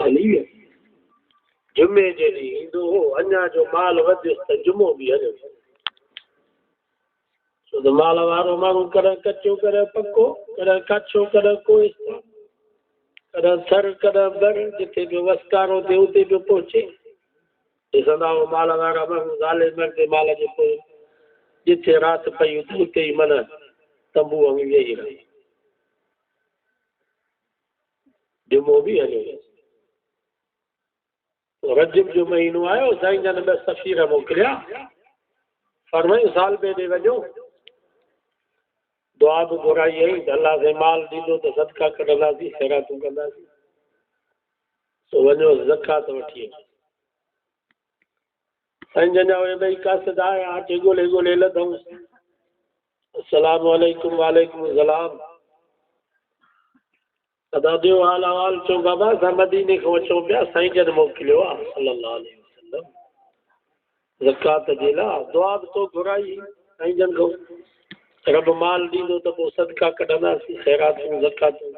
हली विया जुमे जे ॾींहुं ईंदो हो अञा जो माल वधियुसि त जुमो बि हलियो छो त माल वारो माण्हू कॾहिं कचो कॾहिं पको कॾहिं काछो कॾहिं कोइस्तो कॾहिं थर कॾहिं बर जिथे जो वसकारो थिए उते पियो पहुचे ॾिसंदा हो माल वारा माण्हू ज़ाले मर्दे माल जे पोइ जिथे राति पई उते ई मन तंबू वांगुरु वेही रही जुमो बि हलियो वियसि रजब जो महीनो आयो साईं जन ॿ सफ़ीर मोकिलिया फरमायूं साल ॿिए ॾे वञो दुआ बि घुराई आई त अलाह से माल ॾींदो त सदका कढंदासीं ख़ैरातूं कंदासीं सो वञो ज़कात वठी अचो साईं जन जा उहे ॿई कासिद आया अचे ॻोल्हे ॻोल्हे लधऊं अस्सलामु अलैकुम वालेकुम सलाम अदा ॾियो हाल अहवाल चओ बाबा असां मदीने खां अचूं पिया साईं जन मोकिलियो आहे सल्लल्लाहु अलैहि वसल्लम ज़कात जे लाइ दुआ बि तो घुराई साईं जन खां रब माल ॾींदो त पोइ सदका कढंदासीं ख़ैरातूं ज़कातूं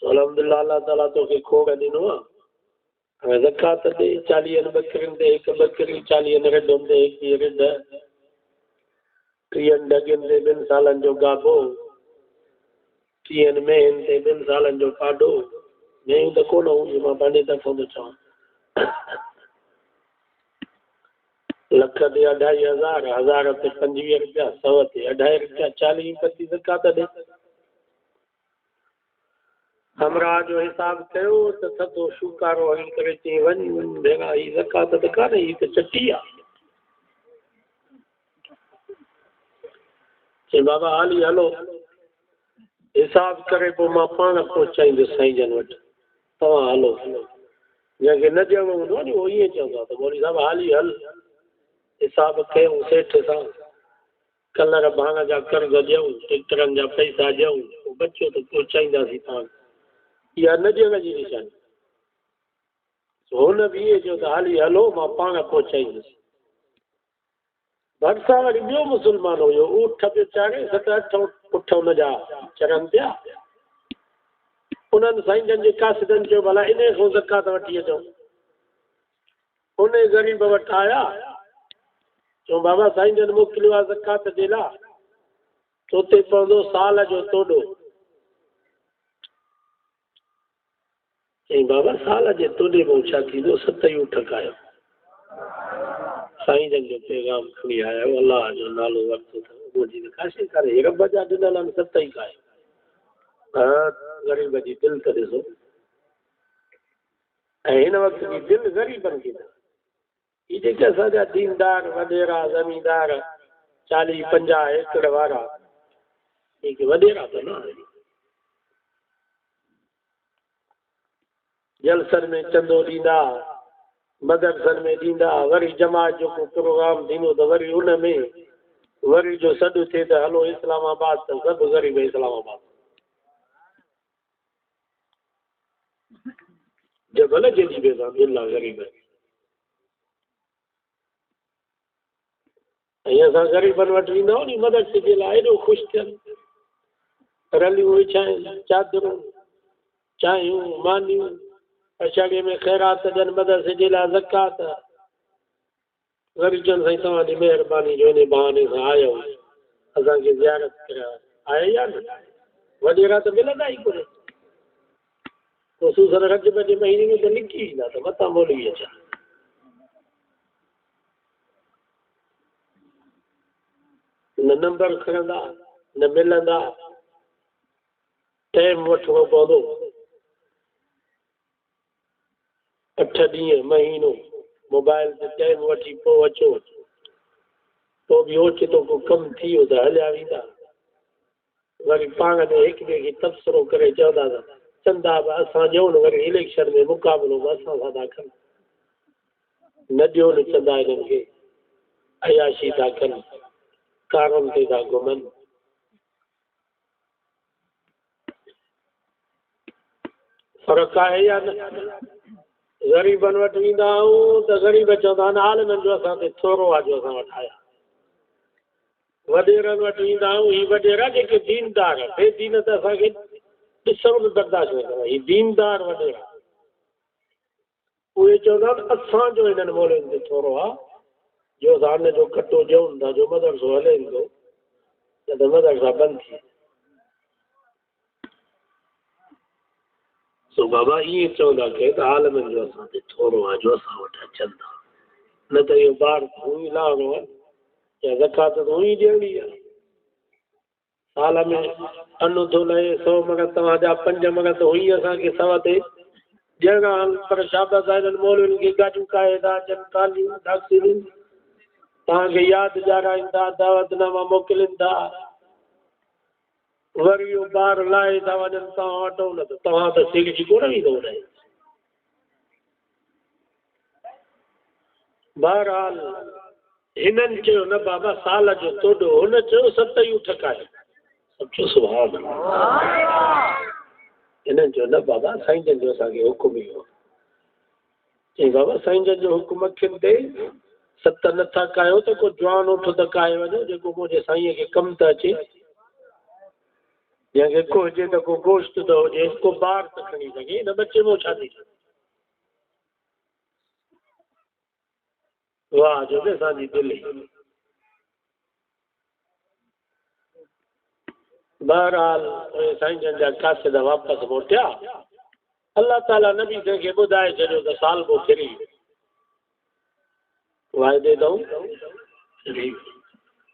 अल्हम्दुलिल्लाह अल्लाह ताला तोखे खोड़ ॾिनो आहे हाणे ज़कात ॾे 40 ॿकरियुनि ते हिकु ॿकरी 40 रिढुनि ते हिकु रिढ 30 डगियुनि ते 2 सालनि जो गाबो 30 मेहनि ते 2 सालनि जो पाॾो मेहूं त कोन हूंदियूं मां पंहिंजे तरफ़ां थो चवां लख ते 2.5 हज़ार ते 25 रुपया 100 ते 2.5 रुपया 40 पची ज़कात ॾे हमरा जो हिसाब कयो त थधो शुकारो हणी करे चई वञ भेणा हीअ ज़कात त कान्हे हीअ त चटी आहे चई बाबा हाली हलो हिसाब करे पोइ मां पाण पहुचाईंदुसि साईं जन वटि तव्हां हलो जंहिंखे न ॾियणो हूंदो आहे नी उहो ईअं चवंदो आहे त मौलवी साहिबु हाली हल हिसाब कयूं सेठ सां कलर भाङ जा कर्ज़ ॾियूं ट्रैक्टरनि जा पैसा ॾियूं पोइ बचियो त पहुचाईंदासीं पाण इहा न ॾियण जी निशानी हुन बि इहे चयो त हाली हलो मां पाण पहुचाईंदुसि भरिसां वरी ॿियो मुस्लमान हुयो ऊठ पियो चाढ़े 7-8 ऊठ हुनजा चढ़नि पिया उन्हनि साईं जन जे कासिदनि चयो भला इन खां ज़कात वठी अचो उन ग़रीब वटि आया चयो बाबा साईं जन मोकिलियो आहे ज़कात जे लाइ तोते पवंदो साल जो तोॾो चई बाबा साल जे तोॾे में छा थींदो 7 ई ऊठ खायो साईं जन जो पैगाम खणी आया अलाह जो नालो वरितो अथव मुंहिंजी नकाशी करे रब जा ॾिनल आहिनि 7 ई खायो ग़रीब जी दिलि त ॾिसो ऐं हिन वक़्त जी दिलि ग़रीबनि खे ही जेके असांजा दीनदार वॾेरा ज़मींदार 40-50 एकड़ वारा जेके वॾेरा त न आहिनि जलसनि में चंदो ॾींदा मदरसनि में ॾींदा वरी जमात जो को प्रोग्राम थींदो त वरी उन में वरी जो सॾु थिए त हलो इस्लामाबाद त सभु ग़रीब इस्लामाबाद जे भले जॾहिं बि दिलि आहे ग़रीब ऐं असां ग़रीबनि वटि वेंदा आहियूं नी मदद जे लाइ एॾो ख़ुशि थियनि रलियूं विछाइनि चादरूं चांहियूं मानियूं अछाड़ीअ में ख़ैरात ॾियनि मदरसे जे लाइ ज़कात वरी चवनि साईं तव्हांजी महिरबानी जो इन बहाने सां आयो असांखे ज़ियारत करियो आहे या न वॾेरा त मिलंदा ई कोन ख़ुशूसन रजब जे महीने में त लिकी ईंदा त मथां मौलवी अचा न नंबर खणंदा न मिलंदा टाइम वठिणो पवंदो 8 ॾींहं महीनो मोबाइल ते टाइम वठी पोइ अचो पोइ बि ओचितो को कमु थी वियो त हलिया वेंदा वरी पाण में हिक ॿिए खे तबसरो करे चवंदा त चंदा बि असां ॾियूं वरी इलेक्शन में मुक़ाबिलो बि असां सां था कनि न ॾियो न चंदा हिननि खे अयाशी था कनि कारनि ते था घुमनि फ़र्क़ु आहे या न ग़रीबनि वटि वेंदा आहियूं त ग़रीब चवंदा आहिनि आलिमनि जो असां ते थोरो आहे जो असां वटि आया वॾेरनि वटि वेंदा आहियूं ही वॾेरा जेके दीनदार बेदीन त असांखे ॾिसण में बर्दाश्त न कंदा ही दीनदार वॾेरा चवंदा असांजो इन्हनि मोलनि ते थोरो आहे जो हाणे जो कटो ॾियूं था जो मदरसो हले थो त मदरसा बंदि थी सो बाबा ईअं चवंदा के त आलमनि जो असां ते थोरो आहे जो असां वटि अचनि था न त इहो ॿार हूअं ई लाहिणो आहे या ज़कात त हूअं ई ॾियणी आहे साल में अनु थो लहे 100 मगर तव्हांजा 5 मगर त हूअं ई असांखे सवा ते ॾियणा आहिनि पर शाबत आहे इन्हनि मोलनि खे गाॾियूं काए था अचनि कालियूं डाक्सियूं तव्हांखे यादि ॾियाराईंदा दावतनामा मोकिलीनि था वरी इहो ॿार लाहे था वञनि तव्हां वटो न त तव्हां त सिरजी कोन ईंदो रहे बहरहाल हिननि चयो न बाबा साल जो तोॾो हुन चयो 7 ठकाए सम्झो सुभाणे हिननि चयो न बाबा साईं जन जो असांखे हुकुम ई हो चई बाबा साईं जन जो हुकुम अखियुनि ते 7 नथा कायो त को जवान उठ त काए वञो जेको मुंहिंजे साईंअ खे कमु त अचे जंहिंखे को हुजे त को गोश्त त हुजे को ॿार त खणी सघे न बचे मो छा थी वाह जो बि असांजी दिलि बहरहाल साईं जन जा कासिद वापसि मोटिया अल्लाह ताला नबी कंहिंखे ॿुधाए छॾियो त साल पोइ फिरी वाइदे अथऊं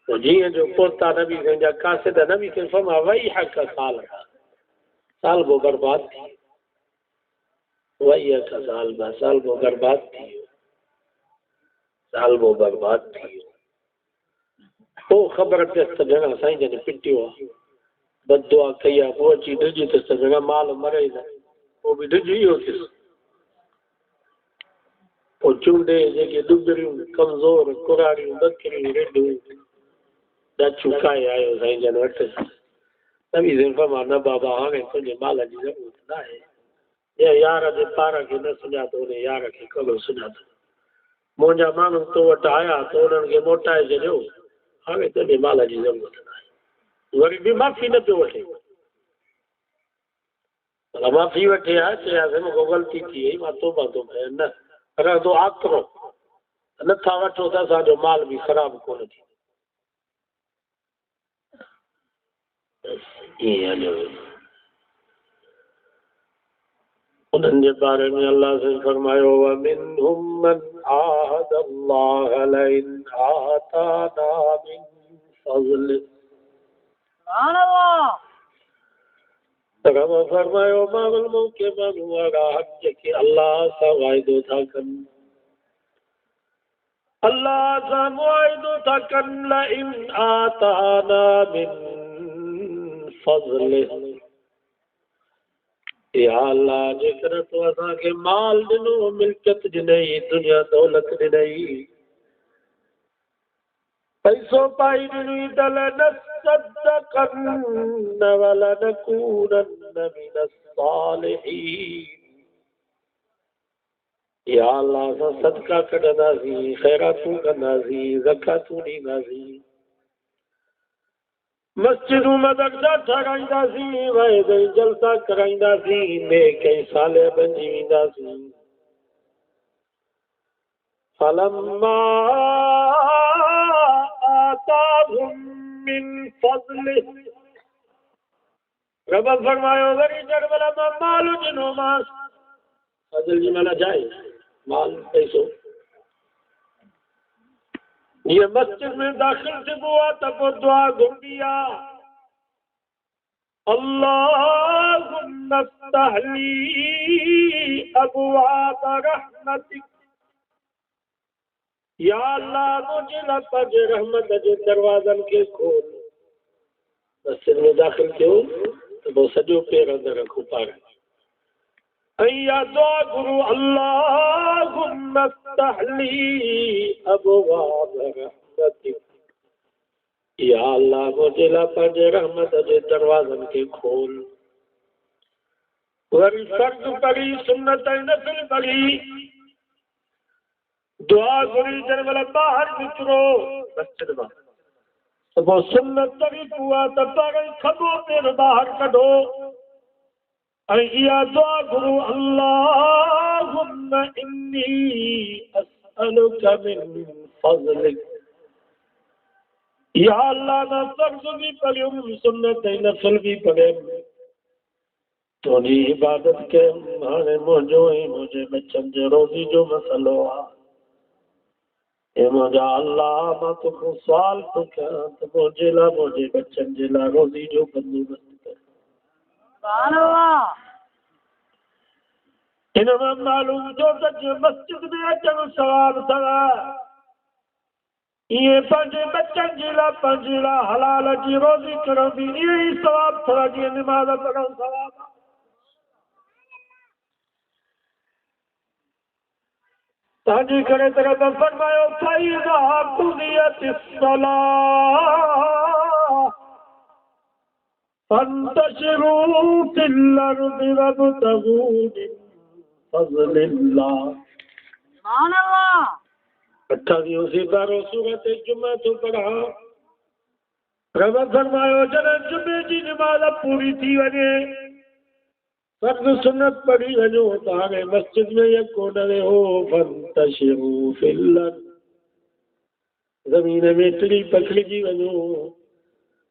जीअं जो पोता नबी कंहिंजा कासिद नबी कंहिं फमा वई हक़ साल पोइ बर्बाद थी वई हक़ साल पोइ बर्बाद थी साल पोइ बर्बाद थी पोइ ख़बर पियसि त भेण साईं जन पिटियो आहे बददुआ कई आहे पोइ अची ॾिजी अथसि त भेण माल मरे न पोइ बि ॾिजी वियो थियसि पोइ चूंडे जेके डुगरियूं कमज़ोर कुराड़ियूं बकरियूं रेडियूं ॾाछूं खाए आयो साईं जन वटि नबी फरमा न बाबा हाणे तुंहिंजे माल जी ज़रूरत न आहे जंहिं यार जे पार खे न सुञातो उन यार खे कॾो सुञातो मुंहिंजा माण्हू तो वटि आया त उन्हनि खे मोटाए छॾियो हाणे तुंहिंजे माल जी ज़रूरत न आहे वरी बि माफ़ी न पियो वठे माफ़ी वठे आहे चयासीं मूंखां ग़लती थी वई मां तोबा थो कयां न रहंदो आतिरो नथा वठो त असांजो माल बि ख़राबु कोन थी ईअं हलियो उन्हनि जे बारे में अल्लाह से फरमायो वमिनहुम मन आहद अल्लाह लइन आताना मिन फज़ल सुभान अल्लाह रब फरमायो मावल मौके माण्हू वारा जेके अल्लाह सां वाइदो था कनि अल्लाह सां वाइदो था कनि लइन आताना मिन फज़ल या अल्लाह जेकर तो असांखे माल ॾिनो मिल्कियत ॾिनई दुनिया दौलत ॾिनई पैसो पाई ॾिनई त लनसद्दक़न वलनकूनन मिन अस्सालिहीन या अल्लाह असां सदका कढंदासीं ख़ैरातूं कंदासीं ज़कातूं ॾींदासीं मस्जिदूं मदरसा ठाराईंदासीं वाइद जलसा कराईंदासीं नेक ऐं सालिह बणिजी वेंदासीं फलम्मा आताहुम मिन फज़लिह रब फरमायो वरी जॾहिं महिल मां माल ॾिनोमांसि फज़ल जी माना जाए माल पैसो ये मस्जिद में दाखिल थिबो आहे त पोइ दुआ घुरबी आहे अल्लाहुम्मा फ़्तहली अबवाब रहमतिक या अल्लाह मुंहिंजे लाइ पंहिंजे रहमत जे दरवाज़नि खे खोल मस्जिद में दाखिल थियो त पोइ सॼो पेर अंदरि रखो पाण ऐं या दुआ गुरू अल्लाहुम्मा फ़्तहली अबवाब रहमतिक या अल्लाह मुंहिंजे लाइ पंहिंजे रहमत जे दरवाज़नि खे खोल वरी फ़र्ज़ पढ़ी सुन्नत ऐं नफ़िल पढ़ी दुआ घुरी जॾहिं महिल ॿाहिरि निकिरो मस्जिद मां त पोइ सुन्नत तरीक़ो आहे त पहिरीं खॿो पेर ॿाहिरि कढो ऐं इहा दुआ घुरो अल्लाहुम्मा इन्नी अस्अलुका मिन फज़लिक। या अल्लाह ना फर्ज भी पढ़ियो सुन्नत नफल भी पढ़े तोनी इबादत के हाणे मुंहिंजो ऐं मुंहिंजे बचनि जे रोज़ी जो मसलो आहे। हे मुंहिंजा अल्लाह मां तोखां सुवाल थो कयां त मुंहिंजे लाइ मुंहिंजे बचनि जे लाइ रोज़ी जो बंदोबस्त कर। हिन मां मालूम थियो त मस्जिद में अचण सवाब अथव, इएं पंहिंजे बचनि जे लाइ पंहिंजे लाइ हलाल जी रोज़ी करण बि ईअं ई सवाब अथव जीअं निमाज़ पढ़ण सवाब। तंहिंजे करे तरफ़ फरमायो फ़इज़ा क़ुदियतिस सलाह फंतशिरू फिल अर्दि वब्तगू मिन फज़लिल्लाह। सुभान अल्लाह। 28 सिपारो सूरत जुमे तो पढ़ा। रब फरमायो जॾहिं जुमे जी निमाज़ पूरी थी वञे फर्ज़ सुन्नत पढ़ी वञो त हाणे मस्जिद में यको न वेहो फंतशिरू फिल अर्दि, ज़मीन में टिड़ी पखिड़िजी वञो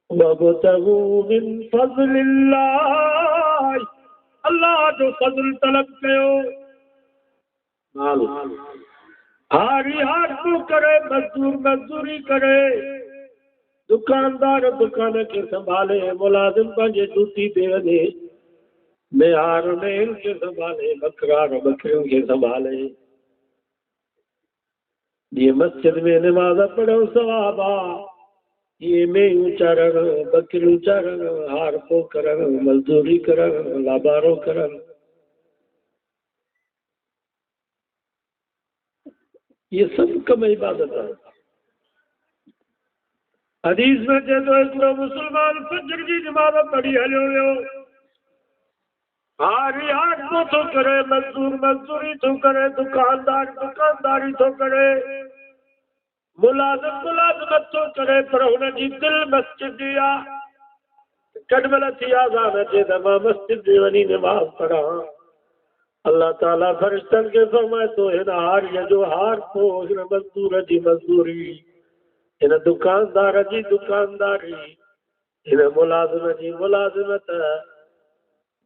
वब्तगू मिन फज़लिल्लाह, अल्लाह जो फज़ल तलब कयो। हारी हार को करे, मजदूर मजदूरी करे, दुकानदार दुकान के संभाले, मुलाजिम पंहिंजे ड्यूटी ते वञे, मेहार मेल के संभाले, बकरार बकरियों के संभाले। ये मस्जिद में नमाज पढ़ो सवाब आहे, ये मेहूं चारण, बकरियूं चारण, हार पो करण, मजदूरी करण, लाबारो करण, ये सब कम इबादत है। हदीस में चए थो हिकिड़ो मुस्लमान फजर जी नमाज़ पढ़ी हलियो वियो, हारी हार थो करे, मजदूर मजदूरी थो करे, दुकानदार दुकानदारी थो करे, मुलाज़िम मुलाज़िमत थो करे, पर हुनजी दिल मस्जिद जी आहे। कॾहिं थी आज़ान अचे त मां मस्जिद में वञी नमाज़ पढ़ां, अल्लाह ताला फरिश्तनि खे फरमाए थो हिन हारीअ जो हार पो, हिन मज़दूर जी मज़दूरी, हिन दुकानदार जी दुकानदारी, हिन मुलाज़िम जी मुलाज़िमत,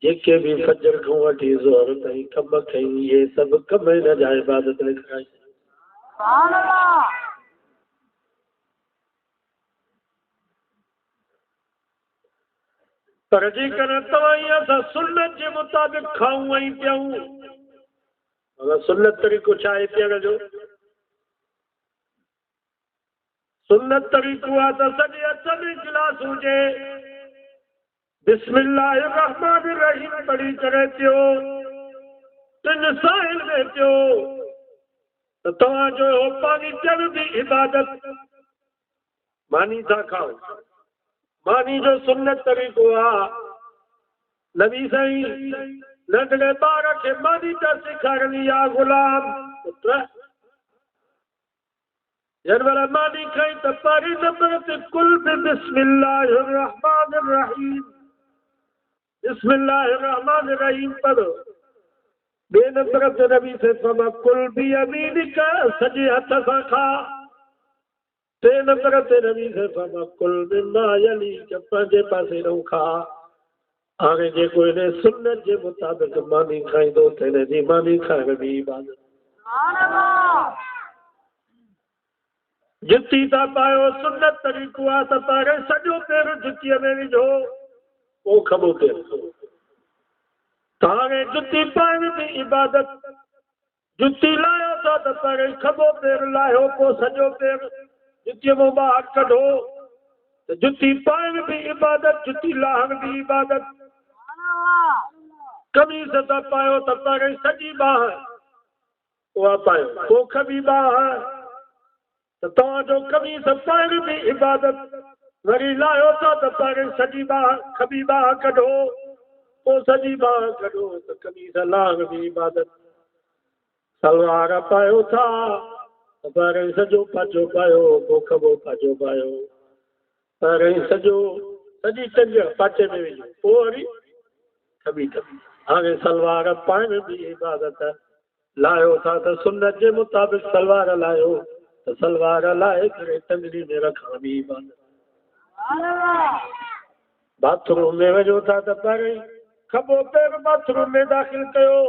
जेके बि फजर खां वठी ज़ोहर ताईं कम कयूं, इहे सभु कम हिन जा इबादत लिखाई। सुभान अल्लाह। पर जेकर तव्हां ईअं असां सुन्नत जे मुताबिक़ खाऊं ऐं पियूं, अगरि सुन्नत तरीक़ो छा आहे पीअण जो? सुन्नत तरीक़ो आहे त सॼे हथ में गिलास हुजे, बिस्मिल्लाहिर रहमानिर रहीम पढ़ी करे पियो, 3 साहिल में पियो, त तव्हांजो पानी पियण बि इबादत। मानी था खाओ, मानी जो सुन्नत तरीक़ो आहे, नबी साईं नंढड़े ॿार खे मानी त सेखारणी आहे, गुलाम पुत्र जंहिं महिल मानी खाई त पहिरीं नंबर ते कुल बि बिस्मिल्लाहिर रहमानिर रहीम, बिस्मिल्लाहिर रहमानिर रहीम पढ़ो। ॿिए नंबर ते नबी से फरमा कुल बि यमीनिक, सॼे हथ सां खा। 3 नंबर ते नबी से फरमा कुल मिम्मा यलीक, पंहिंजे पासे रहो खा। हाणे जेको हिन सुन्नत जे मुताबिक़ मानी खाईंदो त हिन जी मानी खाइण बि इबादत। जुती था पायो, सुन्नत तरीक़ो आहे त पहिरियों सॼो पेर जुतीअ में विझो, पोइ खॿो पेर। हाणे जुती पाइण बि इबादत, जुती लाहियो था त पहिरियों खॿो पेर लाहियो, पोइ सॼो पेर जुतीअ मां ॿाहिरि कढो, त जुती पाइण बि इबादत, जुती लाहण बि इबादत। कमीज़ था पायो त पहिरियों सॼी ॿाह उहा पायो, पोइ खॿी ॿाह, त तव्हांजो कमीज़ पाइण बि इबादत। वरी लाहियो था त पहिरियों सॼी ॿाह खॿी ॿाह कढो, पोइ सॼी ॿाह कढो, त कमीज़ लाहण बि इबादत। सलवार पायो था त पहिरियों सॼो पाचो पायो, पोइ खॿो पाचो पायो, पहिरियों सॼी टंग पाचे में विझो, पोइ वरी खॿी। हाणे सलवार पाइण बि इबादत, लायो था त सुन्नत जे मुताबिक़ सलवार लायो त सलवार लाए करे टंगड़ी में रखा भी बंद। बाथरूम में वञो था त पहिरीं खबो पैर बाथरूम में दाख़िल कयो,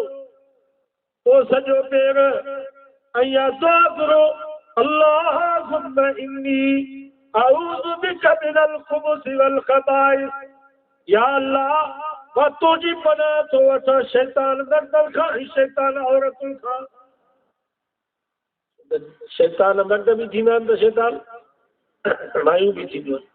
पोइ सॼो पैर ऐं दुआ करो अल्लाहुम्मा इन्नी अऊज़ु बिका मिनल खुबुसि वल खबाइस। या अल्लाह मां तुंहिंजी पनाह थो वठां शैतान मर्दनि खां ऐं शैतान औरतुनि खां। शैतान मर्द बि थींदा आहिनि त शैतान मायूं बि थींदियूं आहिनि।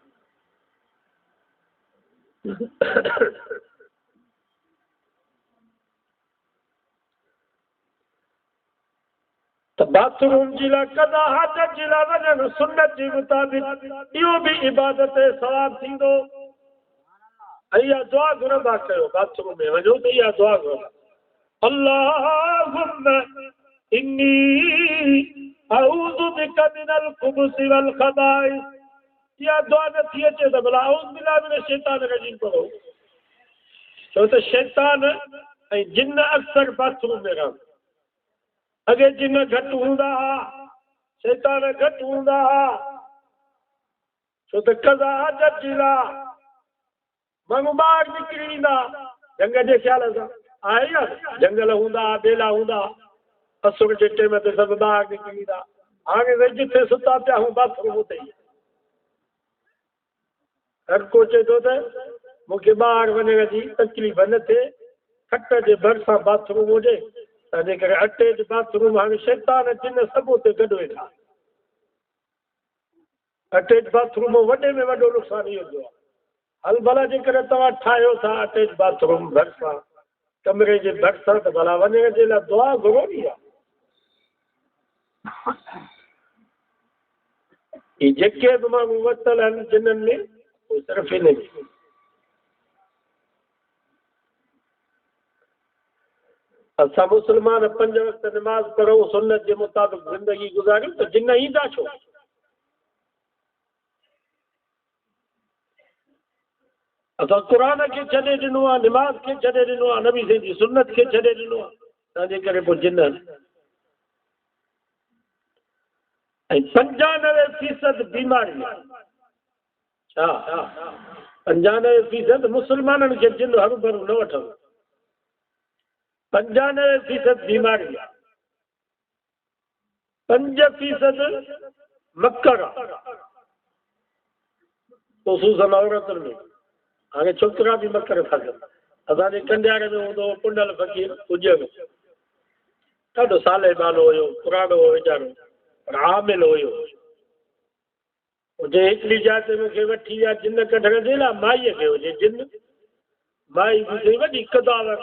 त बाथरूम जी लाइ कदा हाजत जी लाइ वञनि सुन्नत जे मुताबिक़ इहो बि इबादत सवाब थींदो। इहा दुआ घुरंदा कयो, बाथरूम में वञो त इहा दुआ घुरंदा अल्लाहुम्मा इन्नी अऊज़ु बिका मिनल खुबुसि वल खबाइस। इहा दुआ नथी अचे त भला अऊज़ु बिल्लाहि मिनश शैतानिर रजीम पढ़ो, छो त शैतान ऐं जिन अक्सर बाथरूम में रहनि। अॻे जिन घटि हूंदा हुआ, शैतान घटि हूंदा हुआ, छो त कदा हाजत जी लाइ माण्हू ॿाहिरि निकिरी ईंदा जंग जे ख़्याल सां। आहे या जंगल हूंदा, ॿेला हूंदा, असुर जे टाइम ते सभु ॿाहिरि निकिरी ईंदा। हाणे भई जिथे सुता पिया हूं बाथरूम उते ई। हर को चए थो त मूंखे ॿाहिरि वञण जी तकलीफ़ न थिए, खट जे भरिसां बाथरूम हुजे। तंहिंजे करे अटैच बाथरूम हाणे शैतान जिन सभु उते गॾु वेठा। अटैच बाथरूम वॾे में वॾो नुक़सानु इहो थियो आहे। हल भला जेकर तव्हां ठाहियो था अटैच बाथरूम भरिसां कमरे जे भरिसां त भला वञण जे लाइ दुआ घुरो नी आहे। ही जेके बि माण्हू वरितल आहिनि जिन्हनि में उहे सिर्फ़ु इन में असां मुस्लमान 5 वक़्त नमाज़ पढ़ूं, सुन्नत जे मुताबिक़ ज़िंदगी गुज़ारियूं त जिन ईंदा छो? असां क़ुर खे छॾे ॾिनो आहे, नमाज़ खे छॾे ॾिनो आहे, नबी साईं जी सुन्नत खे छॾे ॾिनो आहे। तंहिंजे करे पोइ जिन ऐं 95% बीमारी आहे। छा 95% मुस्लमाननि खे जिन हरू भरू न वठनि। 95% बीमारी आहे, 5% मकर आहे, ख़ुसूसन औरतुनि में। हाणे छोकिरा बि मकर था कनि। असांजे कंडियारे में हूंदो पुंडल फ़कीर कुज में, ॾाढो साले बालो हुयो, पुराणो हो वीचारो, पर आमिल हुयो। हुजे हिकिड़ी जात मूंखे वठी विया जिन कढण जे लाइ, माईअ खे हुजे जिन, माई बि वॾी कदावर।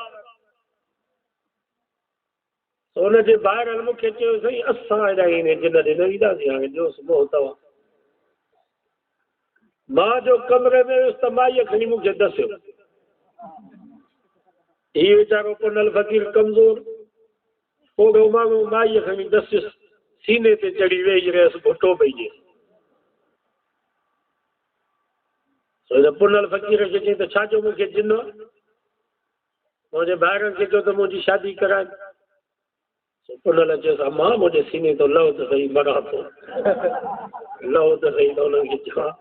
हुनजे ॿाहिरि मूंखे चयो साईं असां हेॾा ईअं जिन ॾे न ईंदासीं, हाणे जोश मोह अथव। मां जो कमरे में वियुसि त माईअ खणी मूंखे दसियो। हीउ वीचारो पुनल फ़कीर कमज़ोर ओड़ो माण्हू माईअ खणी दसियुसि, सीने ते चढ़ी वेही रहियसि, घुटो पइजे। पुनल फ़कीर खे चई त छा जो मूंखे जिन? मुंहिंजे ॿाहिरनि खे चयो त मुंहिंजी शादी कराए। पुनल चयोसि अम्मा मुंहिंजे सीने तो लहो त सही, मरां थो लहो त सही। त हुननि खे चवां,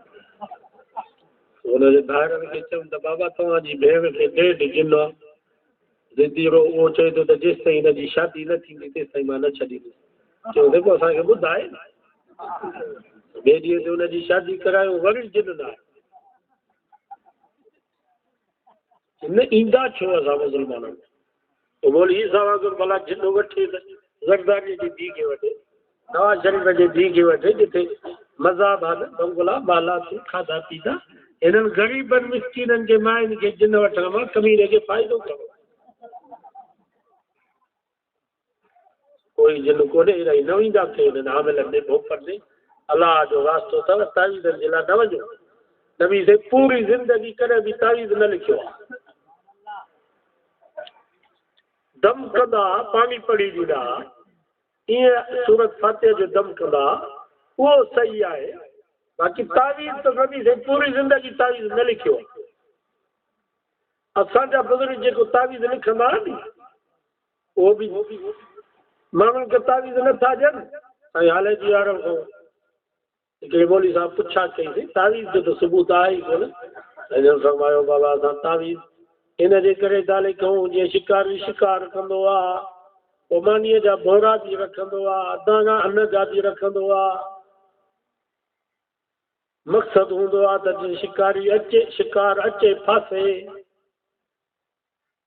हुनजे ॿाहिरनि खे चयमि त बाबा तव्हांजी भेण खे ॾेढ जिन आहे। ज़िदीरो उहो चए थो त जेसि ताईं हिनजी शादी न थींदी तेसि ताईं मां न छॾींदुसि। चयो देखो असांखे ॿुधाए न। ॿिए ॾींहं ते हुनजी शादी करायूं, वरी जिन न आहे। न ईंदा छो असां मुस्लमाननि? मोली साहब भला जिन वठी ज़रदारी जी धीउ खे वठे, नवाज़ शरीफ़ जे धीउ खे वठे, जिते मज़ाब आहे न बंगला बाला थी खाधा पीता। हिननि ग़रीबनि मिस्कीननि जे माइनि खे जिन वठण मां कमीरे खे फ़ाइदो कयो। कोई जिन कोन्हे, अहिड़ा ई न ईंदा थे हिननि आमिलनि में भोपर में। अलाह जो वास्तो अथव, तावीज़नि जे लाइ न वञो। नबी से पूरी ज़िंदगी कॾहिं बि तावीज़ न लिखियो आहे। दम कंदा पाणी पढ़ी ॾींदा, ईअं सूरत फातिहा जो दम कंदा, उहो सही आहे। बाक़ी तावीज़ त नबी से पूरी ज़िंदगी तावीज़ न लिखियो आहे। असांजा बुज़ुर्ग जेको तावीज़ लिखंदा नी, उहो बि माण्हुनि खे तावीज़ नथा ॾियनि। ऐं हाले जी वारनि खां हिकिड़े मौली साहब पुछा कईसीं तावीज़ जो त सबूत आहे ई कोन। हिन फरमायो बाबा असां तावीज़ इन जे करे था लिखूं जीअं शिकारी शिकार कंदो आहे, पोइ मानीअ जा भोरा बि रखंदो आहे, दाना अन जा बि रखंदो आहे। मक़सदु हूंदो आहे त जीअं शिकारी अचे शिकार अचे फासे।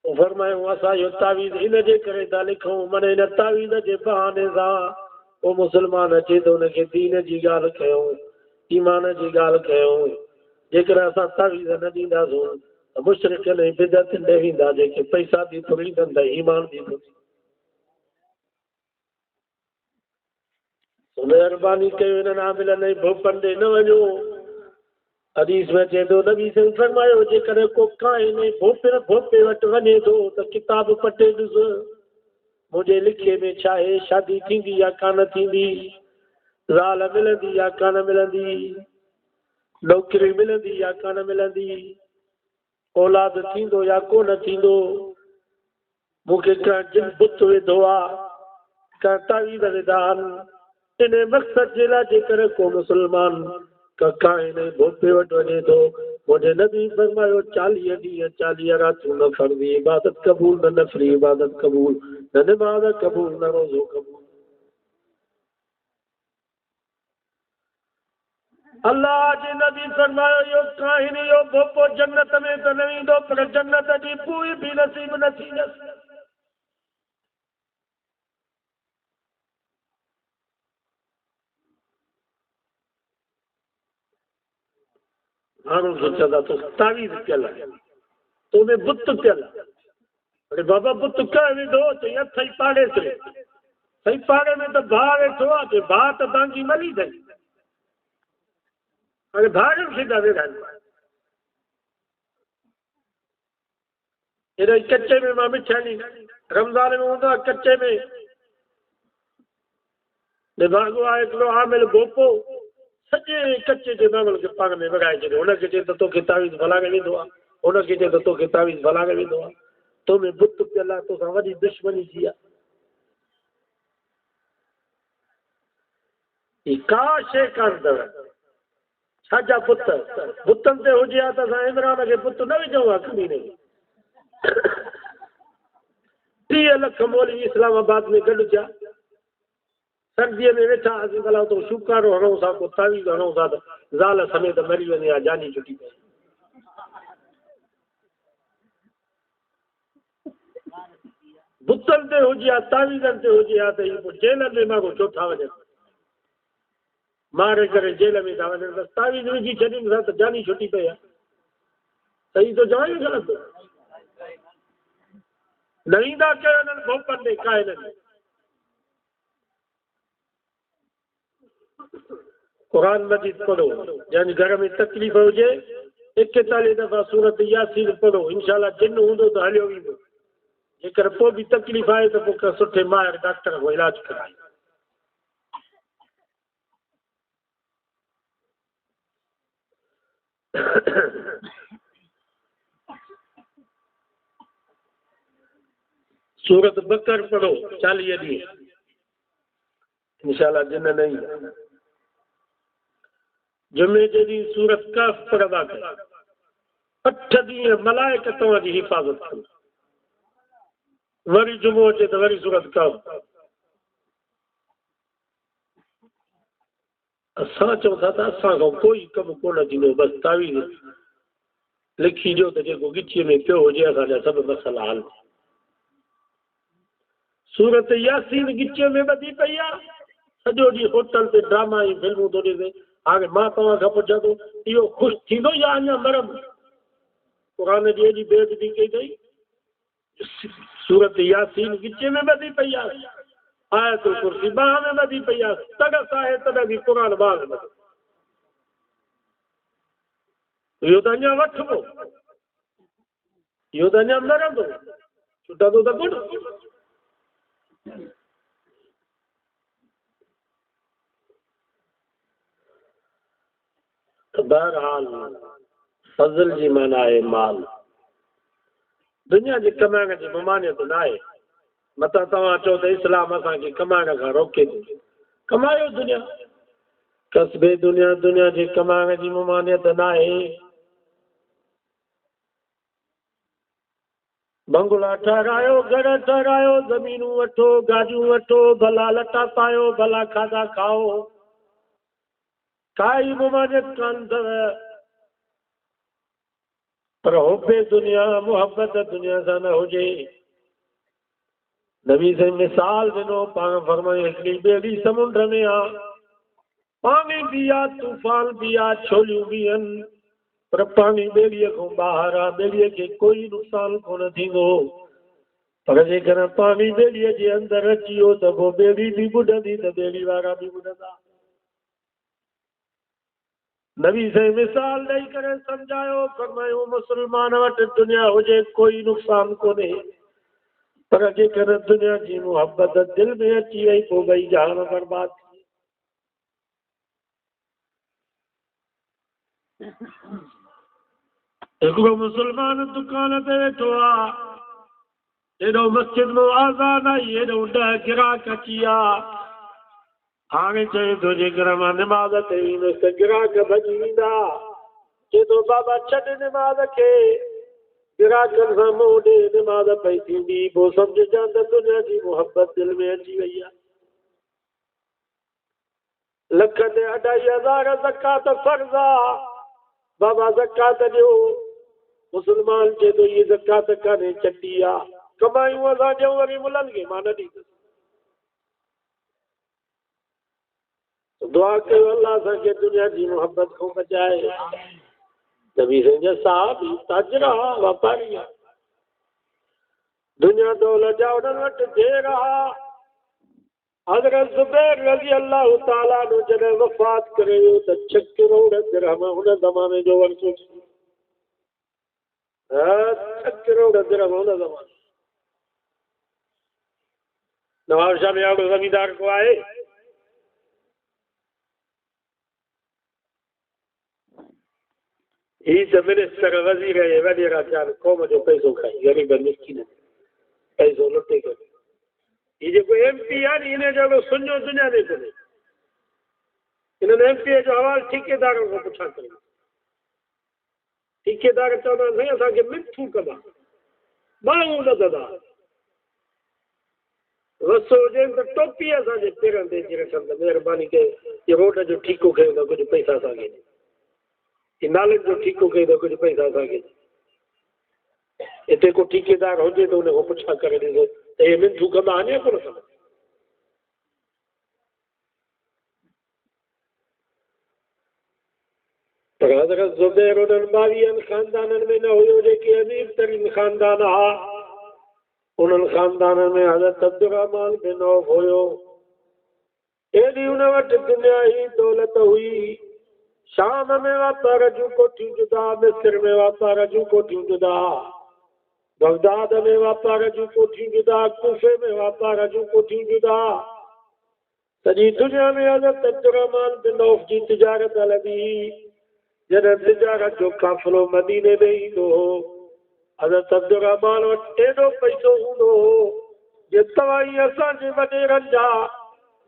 फरमायूं असां इहो तावीज़ इन जे करे था लिखूं माना इन तावीज़ जे बहाने सां पोइ मुस्लमान अचे त हुनखे दीन जी ॻाल्हि कयूं, ईमान जी ॻाल्हि कयूं। जेकर असां तावीज़ न ॾींदासीं त मुशरिकनि ऐं बिदअतनि ॾे वेंदा जेके पैसा बि थोरी ॾींदनि त ईमान बि थोरी। महिरबानी कयो हिननि आमिलनि ऐं भोपनि ॾे न वञो। हदीस में अचे थो नबी फरमायो जेकॾहिं को काइन भोपे वटि वञे थो त किताब पटे ॾिस मुंहिंजे लिखे में छा आहे, शादी थींदी या कान थींदी, ज़ाल मिलंदी या कान मिलंदी, नौकिरी मिलंदी या कान मिलंदी, औलाद थींदो या कोन थींदो, मूंखे कंहिं जिन बुत विधो आहे, कंहिं तावीज़ विधा आहिनि। इन मक़सद जे लाइ जेकर को मुस्लमान काइन भोपे वटि वञे थो मुंहिंजे नबी फरमायो 40 ॾींहं 40 रातियूं न फर्ज़ी इबादत क़बूल न नफ़ली इबादत क़बूल न नमाज़ क़बूल न रोज़ो क़बूल। अल्लाह जे नबी फरमायो इहो काइन इहो भोपो जन्नत में त न ईंदो पर जन्नत जी पूई बि नसीब न थींदसि। माण्हू खे चवंदा तो तावीज़ पियल आहे, तो में बुत पियल आहे। अरे बाबा बुत कंहिं विधो चई हथ ई पाड़े ते सही पाड़े में त भाउ वेठो आहे चई भाउ त तव्हांजी मली अथई। अरे भाउरनि खे था विढ़ाइनि। हेॾो कचे में मां मिठाई रमज़ान में हूंदो आहे कचे में निभागो आहे हिकिड़ो आमिल भोपो सॼे कचे जे मामल खे पाण में विढ़ाए छॾियो। हुनखे चए त तोखे तावीज़ भला में वेंदो आहे, हुनखे चए त तोखे तावीज़ भला में वेंदो आहे। तो में बुत पियल आहे तोखां वॾी दुश्मनी थी आहे। ही का शइ कान अथव। छाजा पुत बुतनि ते हुजे हा त असां इमरान खे पुत न विझूं हा कमीने में। 30 लख मौलवी इस्लामाबाद में गॾु थिया सर्दीअ में वेठा हुआसीं भला तो शुकारो हणूं था को तावीज़ हणूं था त ज़ाल समेत मरी वञे हा जानी छुटी पए। बुतनि ते हुजे हा तावीज़नि ते हुजे हा त इहो पोइ जेलनि में मां छो था वञनि मारे करे जेल में था वञनि बसि तावीज़ विझी छॾीनि था त जानी छुटी पई आहे। सही थो चवां ई ग़लति न ईंदा कयो हिननि भोपनि ॾे काइननि। कुरान मजीद पढ़ो जंहिंजे घर में तकलीफ़ हुजे 41 दफ़ा सूरत यासीन पढ़ो इंशाअल्लाह जिन हूंदो त हलियो वेंदो। जेकर पोइ बि तकलीफ़ आहे त पोइ सुठे माहिर डॉक्टर को इलाज कराए। सूरत बकर पढ़ो 40 ॾींहं इंशाअल्लाह जिन न ईंदा। जुमे जे ॾींहुं सूरत कफ पढ़ंदा कयो 8 ॾींहं मलाइक तव्हांजी हिफ़ाज़त कनि। वरी जुमो अचे त वरी सूरत कफ। असां चऊं था त असां खां कोई कमु कोन थींदो बसि तावीज़ लिखी ॾियो त जेको गिचीअ में पियो हुजे असांजा सभु मसइला हल। सूरत यासीन गिचीअ में ॿधी पई आहे सॼो ॾींहुं होटल ते ड्रामा ऐं फिल्मूं थो ॾिसे। हाणे मां तव्हां खां पुछां थो इहो ख़ुशि थींदो या अञा मरम। क़ुर जी एॾी बेइज़ती कई अथई। सूरत यासीन गिचीअ में ॿधी पई आहे आयतुल कुर्सी बाह में ॿधी पई आहे तड़स आहे तॾहिं बि क़ुर बाग में इहो त अञा वठिबो इहो त अञा मरंदो छुटंदो त कोन। बहरहाल फज़ल जी माना आहे माल दुनिया जे कमाइण जी ममानियत न आहे। मता तव्हां चओ त इस्लाम असांखे कमाइण खां रोके थो। कमायो दुनिया, कसबे दुनिया, दुनिया जे कमाइण जी ममानियत न आहे। बंगला ठहरायो, घर ठहरायो, ज़मीनूं वठो, गाॾियूं वठो, भला लटा पायो, भला खाधा खाओ, काई ममानियत कान अथव। पर हुबे दुनिया, मुहबत दुनिया सां न हुजे। नबी से मिसाल ॾिनो, पाण फरमायो हिकिड़ी ॿेड़ी समुंड में आहे, पाणी बि आहे, तूफ़ान बि आहे, छोलियूं बि आहिनि, पर पाणी ॿेड़ीअ खां ॿाहिरि आहे, ॿेड़ीअ खे कोई नुक़सान कोन थींदो। पर जेकर पाणी ॿेड़ीअ जे अंदरि अची वियो त पोइ ॿेड़ी बि ॿुॾंदी, त ॿेड़ी वारा बि ॿुॾंदा। नबी से मिसाल ॾेई करे सम्झायो, फरमायो मुस्लमान वटि दुनिया हुजे कोई नुक़सान कोन्हे, पर जेकर दुनिया जी मुहबत दिलि में अची वई पोइ भई जान बर्बाद थी। हिकिड़ो मुस्लमान दुकान ते वेठो आहे, हेॾो मस्जिद में आज़ान आई, हेॾो 10 गिराक अची विया। हाणे चए थो जेकर मां निमाज़ ते वेंदुसि त गिराक भॼी वेंदा। चए थो बाबा छॾ निमाज़ खे, गिराकनि सां मुंहुं ॾे, निमाज़ पई थींदी, पोइ सम्झजां त दुनिया जी मुहबत दिलि में अची वई आहे। लख ते 2.5 ज़कात फर्ज़ आहे, बाबा ज़कात ॾियो। मुस्लमान चए थो इहे ज़कात कान्हे, चटी आहे, कमायूं असां ॾियूं वरी मुलनि खे मां न ॾींदुसि। दुआ कयो अल्लाह असांखे दुनिया जी मुहबत खां बचाए। नबी संजय साहब ताजर आहे, वापारी आहे, दुनिया दौलत जा उन्हनि वटि ढेर आहे। हज़रत ज़ुबैर रज़ी अल्लाह ताला जो जॾहिं वफ़ात करे वियो त 6 करोड़ दिरहम हुन ज़माने जो वरितो। 6 करोड़ दिरहम हुन ज़माने। नवाब शाह में हिकिड़ो ज़मींदार को आहे, ही त मिनिस्टर वज़ीर ऐं वॾेरा 4 क़ौम जो पैसो खाई, ग़रीब मिस्किन पैसो लुटे करे। ही जेको MP आहे नी, हिन जो सुञो दुनिया ते कोन्हे। हिननि MP जो हवालो ठेकेदारनि खां पुछा कयो। ठेकेदार चवंदा साईं असांखे मिठूं कबा, माण्हू न ददा, रसो हुजे त टोपी असांजे पेरनि ते अची रखनि त महिरबानी कयो, इहो रोड जो ठीको कयो त कुझु पैसा असांखे, ही नालनि जो ठीको कयो त कुझु पैसा असांखे। हिते को ठेकेदार हुजे त हुन खां पुछा करे ॾिसो त इहे मिठूं कबा अञा कोन अथव। पर हज़रत ज़ुबैर उन्हनि 22 ख़ानदाननि में न हुयो जेके अमीर तरीन ख़ानदान हा। उन्हनि ख़ानदाननि में हज़रत अब्दुर्रहमान बिन औफ हुयो। एॾी उन वटि दुनिया जी दौलत हुई। शाम में वापार जूं कोठियूं जुदा, मिस्र में वापार जूं कोठियूं जुदा, बगदाद में वापार जूं कोठियूं जुदा, कूफे में वापार जूं कोठियूं जुदा। सॼी दुनिया में हज़रत अब्दुर्रहमान बिन औफ जी तिजारत हलंदी। जॾहिं तिजारत जो काफ़िलो मदीने में ईंदो हो, हज़रत अब्दुर्रहमान वटि एॾो पैसो हूंदो हो जे तव्हां असांजे वॾेरनि जा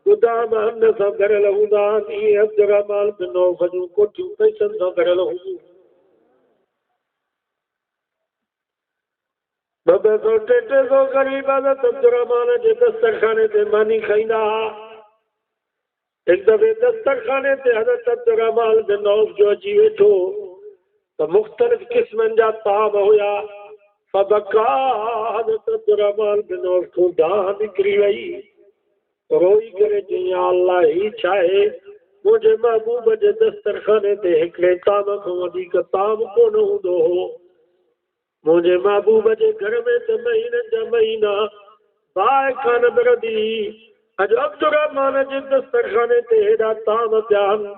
गुदाम हन सां भरियल हूंदा आहिनि, ईअं अब्दुर्रहमान बिन औफ जूं कोठियूं पैसनि सां भरियल हूंदियूं। 200 300 ग़रीब हज़रत अब्दुर्रहमान जे दस्तरखाने ते मानी खाईंदा हुआ। हिकु दफ़े दस्तरखाने ते हज़रत अब्दुर्रहमान बिन औफ जो अची वेठो त मुख़्तलिफ़ क़िस्मनि जा ताम हुया। फबका हज़रत अब्दुर्रहमान बिन औफ खां दाह निकिरी वई। रोई करे चई अल्लाह ही छा आहे, मुंहिंजे महबूब जे दस्तरखाने ते हिकिड़े ताम खां वधीक ताम कोन हूंदो हो। मुंहिंजे महबूब जे घर में त महीननि जा महीना बाहि कान बिरंदी। अॼु अब्दुर्रहमान जे दस्तरखाने ते हेॾा ताम पिया आहिनि।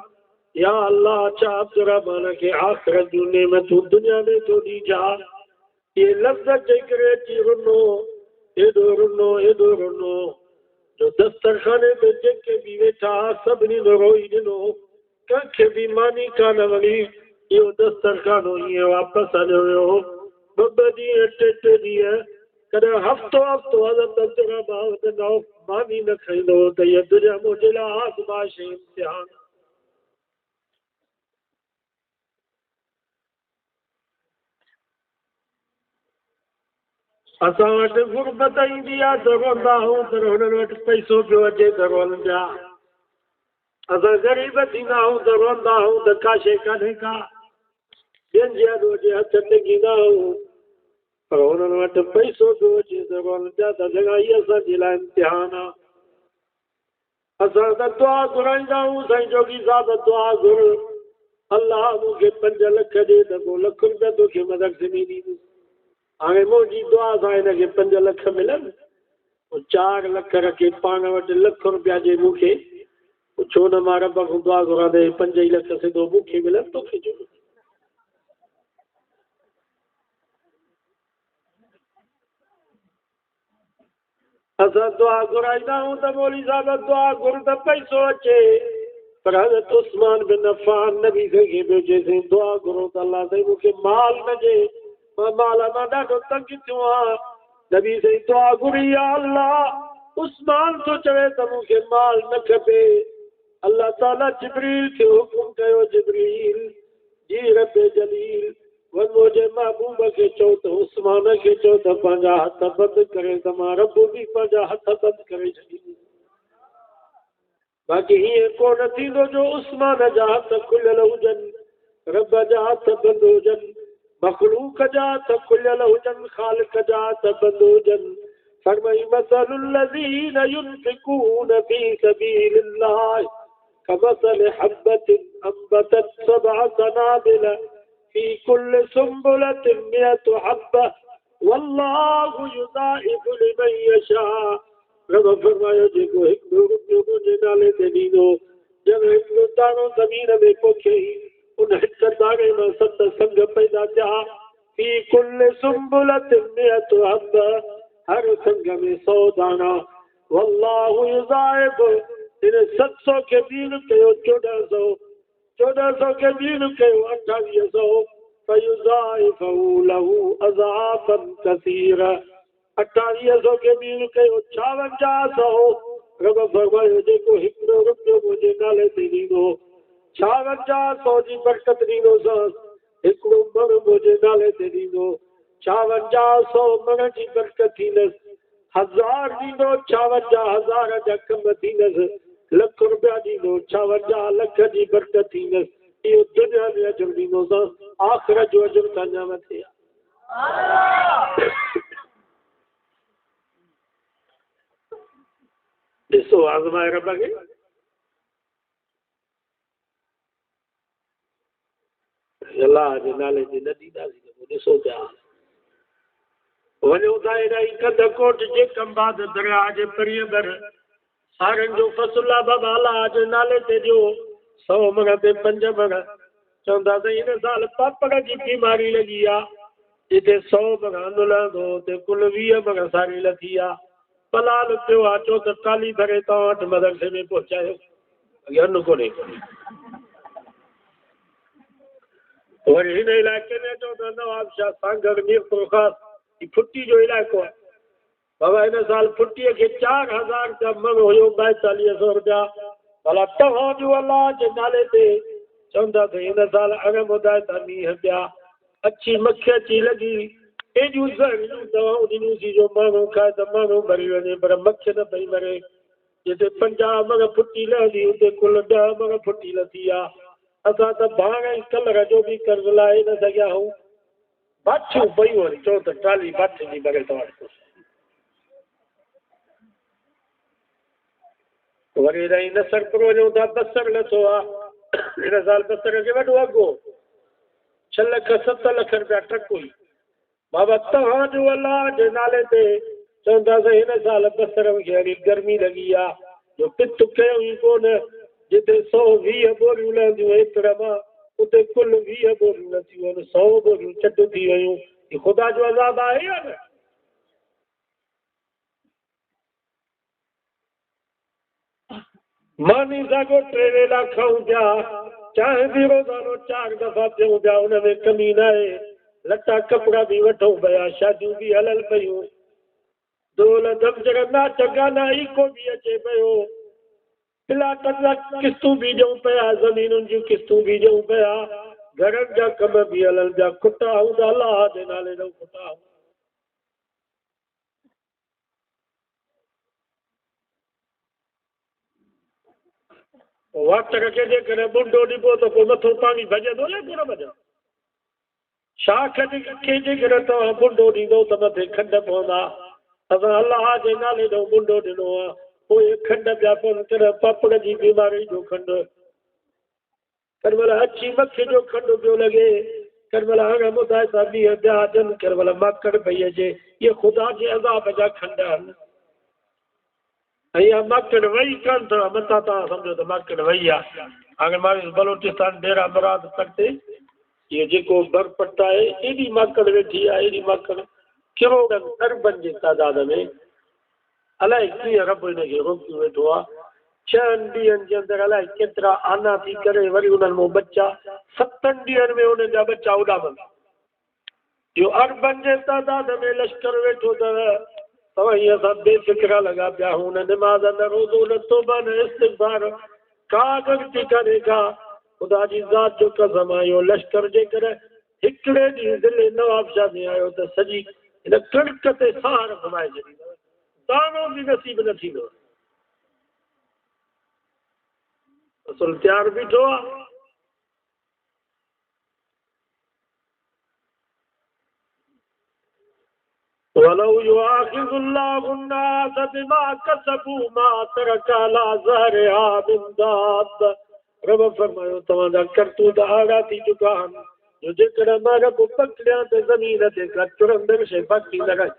या अल्लाह, छा अब्दुर्रहमान खे आख़िरत जूं नेमतूं दुनिया में थो ॾीजा। इहे लफ़्ज़ चई करे अची रुनो, एॾो रुनो, एॾो रुनो जो दस्तरखाने ते जेके बि वेठा सभिनी रोई ॾिनो, कंहिंखे बि मानी कान वणी। इहो दस्तरखानो ईअं वापसि हलियो वियो। 2 ॾींहं 3 ॾींहं कॾहिं हफ़्तो हफ़्तो हज़रत अब्दुर्रहमान मानी न खाईंदो त इहा दुनिया मुंहिंजे लाइ आज़माइश इम्तिहान। असां वटि गुरबत ईंदी आहे त रोंदा आहियूं पर हुननि वटि पैसो पियो अचे त रोअनि पिया। असां ग़रीब थींदा आहियूं त रोंदा आहियूं त का शइ कान्हे का, ॿियनि जे अॾोजे हथ टेकींदा आहियूं पर हुननि वटि पैसो पियो अचे त रोअनि पिया त जॻह इहा असांजे लाइ इम्तिहान आहे। असां त दुआ घुराईंदा आहियूं साईं जोगी साहिब दुआ घुर, अलाह मूंखे 5 लख ॾे त पोइ लख रुपया तोखे मदद से ॾींदी। हाणे मुंहिंजी दुआ सां हिनखे 5 लख मिलनि, 4 लख रखे पाण वटि लख रुपया ॾे मूंखे, छो न मां रब खां दुआ घुरां त 5 लख सिधो मूंखे मिलनि तोखे छो। असां दुआ घुराईंदा आहियूं त मौलवी साहिब दुआ घुर त पैसो अचे, पर हज़रत उस्मान बिन अफ़ान नबी खे बि चएसि दुआ घुरो त अलाह साईं मूंखे माल न ॾे, मां माल मां ॾाढो तंग थियो आहियां। नबी साईं दुआ घुरी या अलाह उस्मान थो चवे त मूंखे माल न खपे। अल्लाह ताला जिब्रील खे हुकुम कयो जिब्रील जी रब जलील वञ मुंहिंजे महबूब खे चओ त उस्मान खे चओ त पंहिंजा हथ बंदि करे त मां रब बि पंहिंजा हथ बंदि करे छॾींदुसि। बाक़ी हीअं कोन थींदो जो उस्मान जा हथ खुलियल हुजनि, रब जा हथ बंदि हुजनि, मखलूक जा हथ खुलियल हुजनि, ख़ालिक जा हथ बंदि हुजनि। फरमाई मसलुल लज़ीन युनफ़िकून फ़ी सबीलिल्लाह कमसल हब्बतिन अंबतत 7 सनाबिल फ़ी कुल्लि सुंबुलतिन 100 हब्बा वल्लाहु युज़ाइफ़ु लिमन यशा। रब फरमायो जेको 1 रुपयो मुंहिंजे नाले ते ॾींदो, जब 1 दाणो ज़मीन में पोखियई उन 1 दाणे मां 7 संग पैदा थिया। फ़ी कुल्लि सुंबुलतिन 100 हब्बा, हर संग में 100 दाणा। वल्लाहु युज़ाइफ़ु, इन 700 खे ॿीण कयो 1400, 1400 खे ॿीण कयो 2800, फयुज़ाइफ़हु लहू अज़ाफ़न कसीरा, 2800 खे ॿीण कयो 5600। रब फरमायो जेको 1 रुपयो मुंहिंजे नाले ते ॾींदो 5600 जी बरकत ॾींदोसांसि। 1 मण मुंहिंजे नाले ते ॾींदो 5600 मण जी बरकत थींदसि। 1000 ॾींदो 56000 जा कम थींदसि। 1 लख रुपया ॾींदो 56 लख जी बरकत थींदसि। इहो दुनिया में अजर ॾींदोसांसि, आख़िरत जो अजर तव्हांजा मथे आहे। ॾिसो आज़माए रब खे। अलाह जे नाले ते न ॾींदासीं त पोइ ॾिसो पिया वञो था हेॾा ई कंध कोट जे कंबाद दरिया जे परीअ भर सारनि जो फसुल आहे बाबा अलाह जे नाले ते ॾियो 100 मण ते 5 मण। चवंदा त हिन साल पापड़ जी बीमारी लॻी आहे, जिते 100 मण अनु लहंदो हुते कुल 20 मण सारी लथी आहे। पलाल पियो आहे चो त टाली भरे तव्हां वटि मदरसे में पहुचायो, अनु कोन्हे। वरी हिन इलाइक़े में चओ त नवाब शाह सांगर मीरपुर ख़ासि फुटी जो इलाइक़ो आहे। बाबा हिन साल फुटीअ खे 4000 जा मण हुयो 4200 रुपया। भला तव्हांजो अलाह जे नाले ते चवंदा त हिन साल अण ॿुधाए था मींहं पिया, अची मक्खी अची लॻी, एॾियूं ज़हरीलियूं दवाऊं ॾिनूंसीं जो माण्हू खाए त माण्हू मरी वञे पर मक्खी न पई मरे। जिते 50 मण फुटी लहंदी उते कुल 10 मण फुटी लथी आहे। असां त भाणे कलर जो बि कर्ज़ लाहे न सघिया आहियूं। बाछियूं पयूं वरी चओ त टाली बाछ जी भरे तव्हां वरी रही नसरपुर वञूं था बसर लथो आहे। हिन साल बसर खे वॾो अघु 6 लख 7 लख रुपया ट्रक हुई। बाबा तव्हांजो अलाह जे नाले ते चवंदासीं हिन साल बसर खे अहिड़ी गर्मी लॻी आहे जो पित कयो ई कोन। जिते 120 बोरियूं लहंदियूं एकड़ मां उते कुल 20 बोरियूं न थियूं आहिनि, 100 बोरियूं चट थी वियूं। हीउ ख़ुदा जो अज़ाब आहे या न? मानी साॻो 3 वेला खाऊं पिया, चांहि बि रोज़ानो 4 दफ़ा पियूं पिया, हुन में कमी न आहे। लटा कपिड़ा बि वठूं पिया, शादियूं बि हलनि पियूं, दोल दम जगना चगाना ही को भी अचे पयो प्लाटन जा किस्तूं भी ॾियूं पिया ज़मीनुनि जूं किस्तूं भी ॾियूं पिया घरनि जा कम भी हलनि पिया खुटा हूंदा अलाह जे नाले जो खुटा वाटर खे जेकॾहिं बुंडो ॾिबो त पोइ मथो पाणी भॼंदो या कोन भॼंदो शाख खे जेकॾहिं तव्हां बुंडो ॾींदो त मथे खंड पवंदा असां अलाह जे नाले जो बुंडो ॾिनो आहे पोइ खंड पिया पवनि कर पापड़ जी बीमारी जो खंड कर महिल अची मथे जो खंड पियो लॻे कर महिल हाणे ॿुधाए था ॾींहं ॿिया अचनि कर महिल माकड़ पई अचे इहे ख़ुदा जे अज़ाब जा खंड आहिनि ऐं इहा माकड़ वई कान अथव मथां तव्हां सम्झो त माकड़ वई आहे हाणे मां बलोचिस्तान डेरा मुराद तक ते इहो जेको बरपट आहे एॾी माकड़ वेठी आहे एॾी माकड़ किरोड़नि अरबनि जी तादाद में अलाए कीअं रब हिनखे रोकी वेठो आहे 6 ॾींहंनि जे अंदरि अलाए केतिरा आना थी करे वरी उन्हनि मां बच्चा 7 ॾींहंनि में उन्हनि जा बच्चा उॾामनि इहो अरबनि जे तादाद में लश्कर वेठो अथव तव्हां हीअं असां बेफ़िक्रा लॻा पिया हुन निमाज़ न रोज़ो न तौबा न इस्तिग़फ़ार का ग़लती करे का ख़ुदा जी ज़ात जो कसम आहे इहो लश्कर जेकॾहिं हिकिड़े ॾींहुं ज़िले नवाबशाह में आयो त सॼी हिन कणिक ते सहार घुमाए छॾींदव दाणो बि नसीब न थींदो असुल तयारु बीठो आहे ولو يؤاخذ الله الناس بما كسبوا ما ترك على ظهرها من دابة रब फरमायो तव्हांजा करतूत आड़ा थी चुका आहिनि जो जेकॾहिं मां रब पकड़ियां त ज़मीन ते का तुरंदड़ शइ बाक़ी लॻाए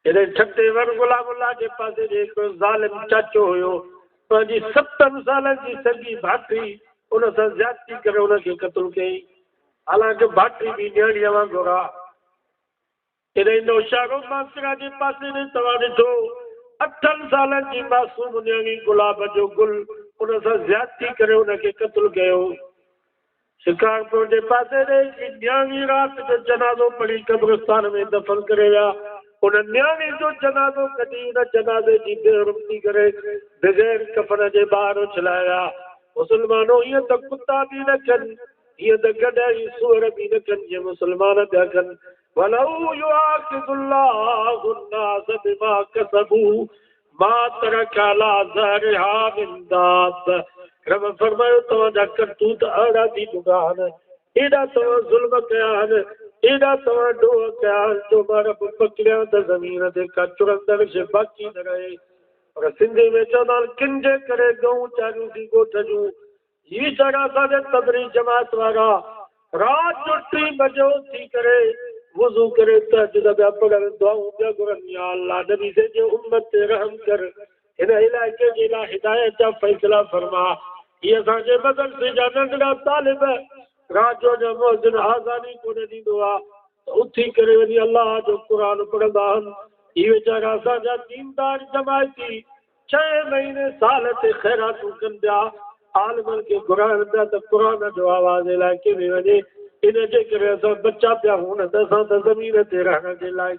हेॾे छठे वर गुलामुल्लाह जे पासे जे हिकिड़ो ज़ालिम चाचो हुयो पंहिंजी 7 सालनि जी सॻी भाटी उन सां ज़्यादती करे हुनखे क़तलु कयईं हालांकि भाटी बि न्याणीअ वांगुरु आहे हेॾे नौशारो मासरा जे पासे में तव्हां ॾिठो 8 सालनि जी मासूम न्याणी गुलाब जो गुल उन सां ज़्यादती करे हुनखे क़तलु कयो शिकारपुर जे पासे ॾे न्याणी राति जो जनाज़ो पढ़ी कब्रिस्तान में दफ़न करे विया उन न्याणी जो जनाज़ो कढी उन जनाज़े जी बेरुमती करे बग़ैर कफ़न जे ॿाहिरि उछलाया मुस्लमानो हीअं त कुता बि न कनि हीअं त गॾाई सूअर बि न कनि जीअं मुस्लमान पिया कनि वलौ युआखिज़ुल्लाहु الناس بما كسبوا ما ترك على ظهرها من دابة रब फरमायो तव्हांजा करतूत अहिड़ा थी चुका आहिनि एॾा तव्हां ज़ुल्म कया आहिनि एॾा तव्हां ॾोह कया आहिनि जो मां रब पकड़िया त ज़मीन ते का चुरंदड़ शइ बाक़ी न रहे पर सिंधी में चवंदा आहिनि किन जे करे गऊं चारियूं थी ॻोठ जूं ही सारा असांजे तबरी जमात वारा राति जो 3 बजे थी करे वुज़ू करे तहज्जुद पिया पढ़नि दुआऊं पिया घुरनि या अल्लाह नबी से जे उम्मत ते रहम कर हिन इलाइक़े जे लाइ हिदायत जा फ़ैसिला फरमा हीअ असांजे मदरसे जा नंढड़ा तालिब राति जो मुअज़िन आज़ानी कोन ॾींदो आहे त उथी करे वञी अलाह जो क़ुर पढ़ंदा आहिनि ही वीचारा असांजा दीनदार जमायती 6 महीने साल ते ख़ैरातूं कनि पिया आलिमनि खे घुराइनि पिया त क़ुर जो आवाज़ इलाइक़े में वञे इन जे करे असां बचा पिया हुन त असां त ज़मीन ते रहण जे लाइ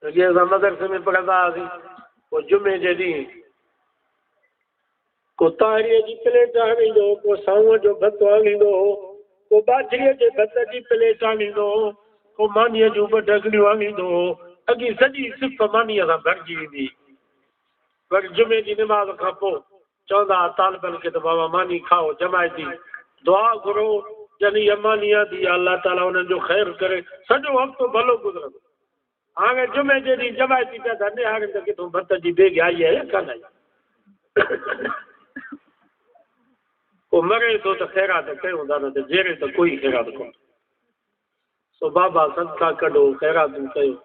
अॻे असां मदरसे में पढ़ंदा हुआसीं पोइ जुमे जे ॾींहुं को तारीअ जी प्लेट आणींदो हो को साऊं जो भतु आणींदो हो को बाजरीअ जे भत जी प्लेट आणींदो हो को मानीअ जूं 2 ढकनियूं आणींदो हो अॻी सॼी सिफ़ मानीअ सां भरिजी वेंदी वरी जुमे जी निमाज़ खां पोइ चवंदा हुआ तालिबनि खे त बाबा मानी खाओ जमायती दुआ घुरो जॾहिं अमानी थी अलाह ताला हुननि जो ख़ैरु करे सॼो हफ़्तो भलो गुज़रंदो हाणे जुमे जे ॾींहुं जमायती पिया था ॾियारनि त किथां भत जी बेग आई आहे या कान आई को मरे थो त ख़ैरात कयूं था न त जहिड़े त कोई ख़ैरात कोन सो बाबा सदका कढो ख़ैरातूं कयो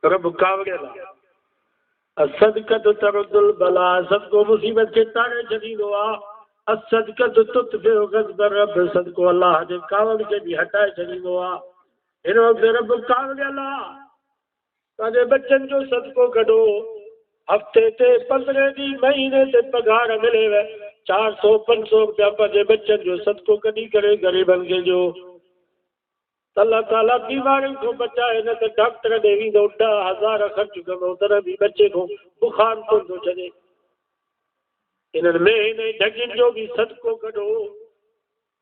रब कावड़ियल आहे सदकत तरुदुल बला सदको मुसीबत खे तारे छॾींदो आहे असदकत तुतफिउ ग़ज़ब रब सदको अलाह जे कावड़ खे बि हटाए छॾींदो आहे हिन वक़्तु रब कावड़ियल आहे तव्हांजे बच्चनि जो सदको कढो हफ़्ते ते 15 ॾींहं महीने ते पघार मिलेव 400-500 रुपया पंहिंजे बच्चनि जो सदको कढी करे ग़रीबनि खे ॾियो। अल्लाह ताला बीमारियुनि को बचाए, न त डॉक्टर ॾे वेंदो 10,000 ख़र्च कंदो तॾहिं बि बच्चे को बुखार कोन थो छॾे। इन्हनि में हिन ढगियुनि जो बि सदको कढो।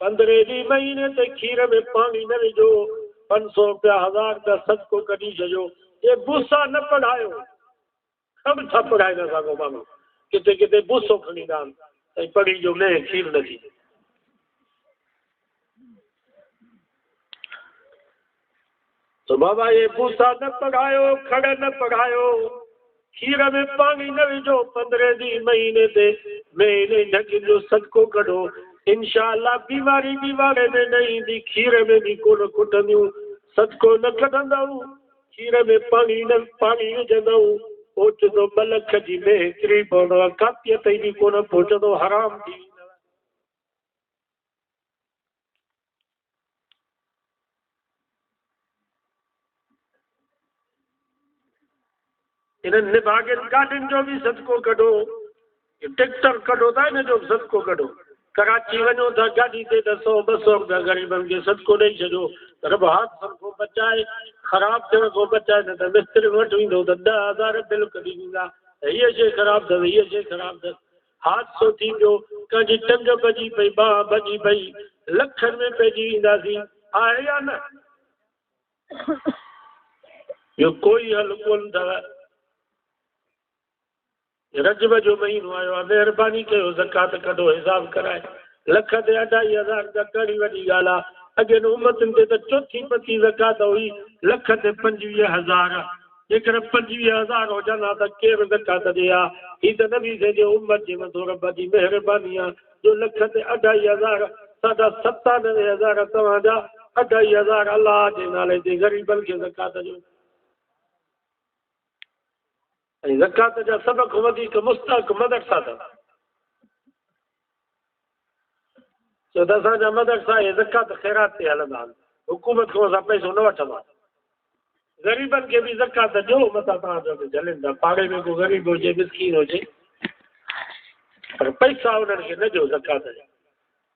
15 ॾींहं महीने ते खीर में पाणी न विझो, 500 रुपया 1000 रुपया सदको कढी छॾियो। ये बूसा न पढ़ायो, कम था पढ़ाए न सघो माण्हू, किथे किथे बूसो खणी ईंदा आहिनि ऐं पढ़ी जो में खीर न थी। तो बाबा ये बूसा न पढ़ायो, खड़ न पढ़ायो, खीर में पानी न विझो, 15 ॾींहं महीने ते महीने ढगियुनि जो सदको कढो। इंशाअल्लाह बीमारी बीमारे में न ईंदी, खीर में बि कोन कुटंदियूं। सदको न कढंदव, खीर में पानी विझंदव, ओचितो 2 लख जी में किरी पवंदव, कापीअ ताईं बि कोन पहुचंदो, हराम थी वेंदव। इन्हनि निभागनि गाॾियुनि जो बि सदको कढो, ट्रैक्टर कढो था हिन जो सदको कढो। कराची वञो था गाॾी ते त 100-200 रुपया ग़रीबनि खे सदको ॾेई छॾियो। रब हादसनि को बचाए, ख़राबु थियण को बचाए, न त मिस्त्री वटि वेंदो त 10,000 बिल कढी ॾींदा, हीअ शइ ख़राबु अथव, हीअ शइ ख़राबु अथव। हादसो थी वियो, कंहिंजी टंग भॼी पई, बांह भॼी पई, लखनि में पइजी वेंदासीं, आहे या न? इहो कोई हल कोन अथव। रजब जो महीनो आयो आहे, महिरबानी कयो ज़कात कढो, हिसाब कराए। लख ते 2,500 रुपया कहिड़ी वॾी ॻाल्हि आहे। अॻे उम्मतुनि ते त चौथी पती ज़कात हुई, लख ते 25,000। जेकर 25,000 हुजनि हा त केरु ज़कात ॾे हा। हीअ त नबी सॼे उम्मत जे मथां रब जी महिरबानी आहे जो लख ते 2,500, साढा 97,000 तव्हांजा 2,500 अलाह जे नाले ते ग़रीबनि खे ज़कात ॾियो। ऐं ज़कात जा सभ खां वधीक मुस्तहक़ मदरसा अथव। छो त असांजा मदरसा इहे ज़कात ख़ैरात ते हलंदा आहिनि, हुकूमत खां असां पैसो न वठंदा। ग़रीबनि खे बि ज़कात ॾियो, मथां तव्हांजो बि झलनि था। पाड़े में को ग़रीब हुजे, मिसकीन हुजे, पर पैसा उन्हनि खे न ॾियो ज़कात जा।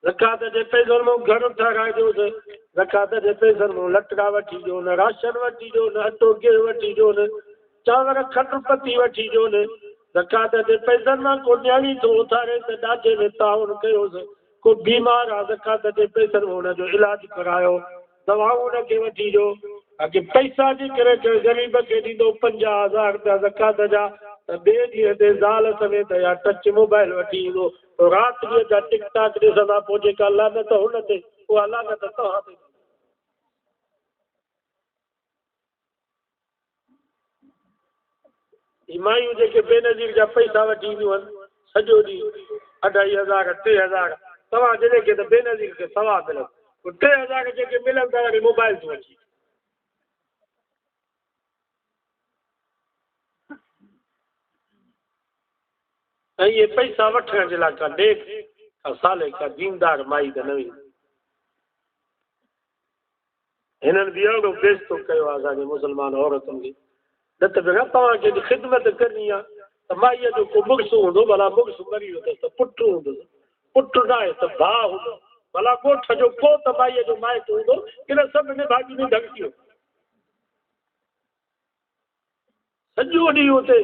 ज़कात जे पैसनि मां घर ठाराए ॾियोसि, ज़कात जे पैसनि मां लटड़ा वठी ॾियो, न राशन वठी ॾियो, न अटो गिहु वठी ॾियो, न चांवर खंडु पती वठी ॾियो। न ज़कात जे पैसनि मां को न्याणी थो उथारे त ॾाजे में ताउन कयोसि। को बीमार आहे, ज़कात जे पैसनि में हुनजो इलाजु करायो, दवाऊं हुनखे वठी ॾियो। अॻे पैसा जे करे ग़रीब खे ॾींदो 50,000 रुपया ज़कात जा, त ॿिए ॾींहं ते ज़ाल समेत या टच मोबाइल वठी ईंदो, राति ॾींहं जा टिक टाक ॾिसंदा, पोइ जेका लानत हुन ते, उहा लानत तव्हां ते। मायूं जेके बेनज़ीर जा पैसा वठी ईंदियूं आहिनि सॼो ॾींहुं, 2,500 3,000, तव्हां जॾहिं खे त बेनज़ीर खे सवा मिलनि, 3,000 जेके मिलनि था वरी मोबाइल थो अची। ऐं इहे पैसा वठण जे लाइ का नेक का साले का दीनदार माई त न वेंदी। हिननि बि अहिड़ो बेइज़तो कयो आहे असांजे मुस्लमान औरतुनि खे। न त भेण तव्हांखे ख़िदमत करणी आहे त माईअ जो को मुड़ुसु हूंदो, भला मुड़ुसु मरी वियो अथसि त पुटु हूंदुसि, पुटु न आहे त भाउ हूंदो, भला ॻोठ जो को त माईअ जो माइटु हूंदो, की न सभु निभागियूं ढंगियूं। सॼो ॾींहुं हुते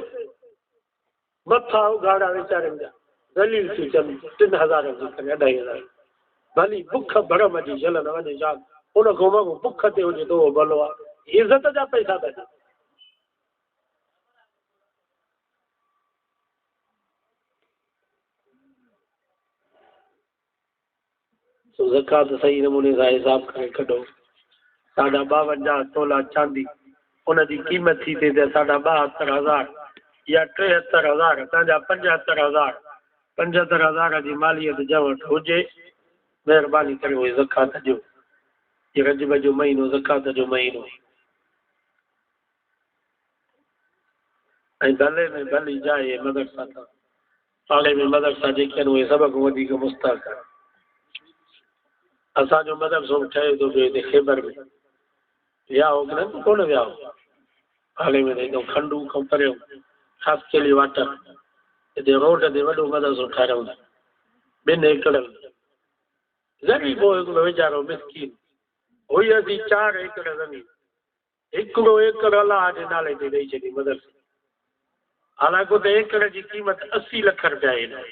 मथां उघाड़ा वीचारनि जा दलील थी चवनि 3,000 जी करे 2,500, भली बुख भरम जी झलनि वञे छा, उन खां माण्हू बुख ते हुजे त उहो भलो आहे। इज़त जा पैसा था ॾियनि। ज़कात सही नमूने सां हिसाब करे कढो। 52 तोला चांदी, उनजी क़ीमत थी थिए त 72,000 या 73,000, तव्हांजा 75,000, 75,000 जी मालियत जंहिं वटि हुजे, महिरबानी करे उहे ज़कात ॾियो। ये रजब जो महीनो ज़कात जो महीनो। ऐं भले में भली जाए मदरसा था, पाड़े में मदरसा जेके आहिनि उहे सभ खां वधीक मुस्तहक़ आहे। असांजो मदरसो ठहे थो पियो हिते ख़ैबर में, वियाहो की न कोन वियाहो, पाड़े में रहंदो खंडू खां परे ख़ासि केली वाटर, हिते रोड ते वॾो मदरसो ठाहिराऊं था। ॿिनि एकड़नि ग़रीब हो हिकिड़ो वीचारो मिसकीन हुई असीं 4 एकड़ ज़मीन हिकिड़ो एकड़ अलाह जे नाले ते ॾेई छॾी मदरसे हालांकि उते एकड़ जी क़ीमत 80 लख रुपया आहे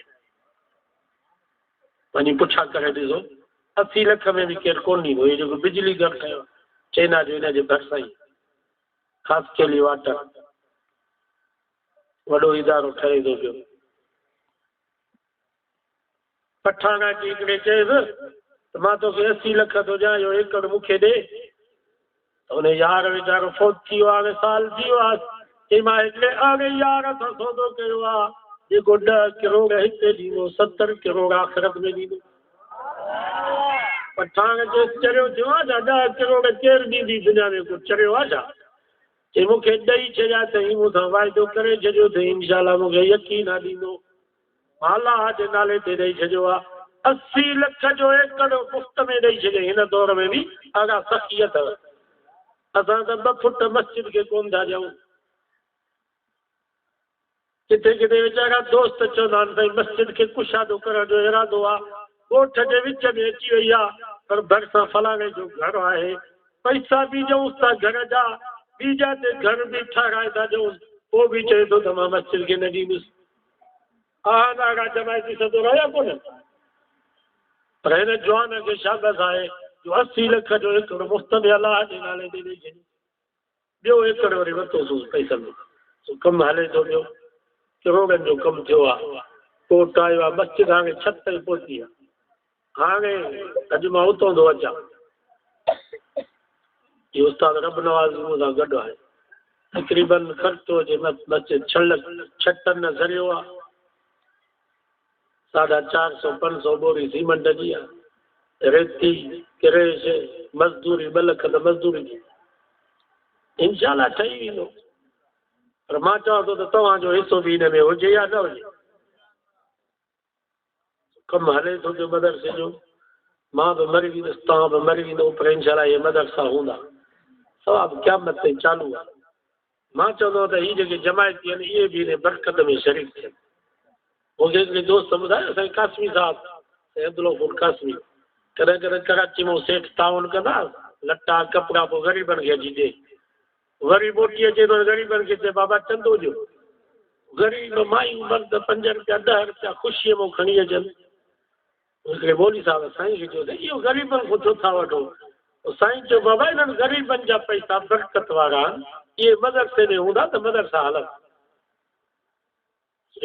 वञी पुछा करे ॾिसो 80 लख में बि केरु कोन ॾींदो इहो जेको बिजली घर ठहियो चैना जो हिन जे भरिसां ई ख़ासि केली वाटर वॾो इदारो ठहे थो पियो पठान अची हिकिड़े चयसि त मां तोखे 80 लख थो ॾियां इहो एकड़ मूंखे ॾे त हुन यार वीचारो फौत थी वियो आहे साल थी वियो आहे चई मां हिकिड़े अड़े यार सां सौदो कयो आहे जेको 10 करोड़ हिते ॾींदो 70 करोड़ आख़िरत में ॾींदो पठान चयसि चरियो थियो आहे छा 10 करोड़ केरु ॾींदी दुनिया में को चरियो आहे छा चई मूंखे ॾेई छॾिया अथई मूंसां वाइदो करे छॾियो अथई इनशाला मूंखे यकीन आहे ॾींदो अलाह जे नाले ते ॾेई छॾियो आहे 80 लख जो एकड़ मुफ़्त में ॾेई छॾियईं हिन दौर में बि अॻा सख़ी अथव असां त 2 फुट मस्जिद खे कोन था ॾियूं किथे किथे वीचारा दोस्त चवंदा आहिनि भई मस्जिद खे कुशादो करण जो इरादो आहे ॻोठ जे विच में अची वई आहे पर भरिसां फलाणे जो घर आहे पैसा बि ॾियूंसि था घर जा ॿीजा ते घर बि ठाराए था ॾियूंसि पोइ बि चए थो त मां मस्जिद खे न ॾींदुसि नागा जमायती सदो रहिया कोन पर हिन जवान खे शाबस आहे जो 80 लख जो एकड़ मुफ़्त में अलाह जे नाले ते ॾेई छॾियो ॿियो एकड़ वरी वरितोसीं पैसनि में कमु हले थो पियो करोड़नि जो कमु थियो आहे कोर्ट आयो आहे मस्जिद हाणे छत ते पहुती आहे हाणे अॼु मां उतां थो अचां इहो उस्ताद रब नवाज़ मूं सां गॾु आहे तक़रीबन ख़र्च थो अचे मस्जिद 6 टन ज़रियो आहे 450 500 बोरी सीमेंट जी आहे रेती किरेश मज़दूरी 2 लख त मज़दूरी जी इंशाल्लाह ठही वेंदो पर मां चवां थो त तव्हांजो हिसो बि हिन में हुजे या न हुजे कमु हले थो पियो मदरसे जो मां बि मरी वेंदुसि तव्हां बि मरी वेंदो पर इंशाल्लाह इहे मदरसा हूंदा सवाबु क़यामत ताईं चालू आहे मां चवंदो त हीअ जेके जमायती आहिनि इहे बि हिन बरक़त में शरीक थियनि मूंखे हिकिड़े दोस्त ॿुधायो असांजे कासमी साहिबु अब्दुल कासमी कॾहिं कॾहिं कराची में सेठ ताउन कंदा लटा कपिड़ा पोइ ग़रीबनि खे अची ॾे वरी मोटी अचे थो ग़रीबनि खे चए बाबा चंदो ॾियो ग़रीब मायूं मर्द 5 रुपया 10 रुपया ख़ुशीअ में खणी अचनि हिकिड़े मौली साहिब साईं खे चयो त इहो ग़रीबनि खां छो था वठो साईं चयो बाबा हिननि ग़रीबनि जा पैसा बरक़त वारा इहे मदरसे में हूंदा त मदरसा हलंदा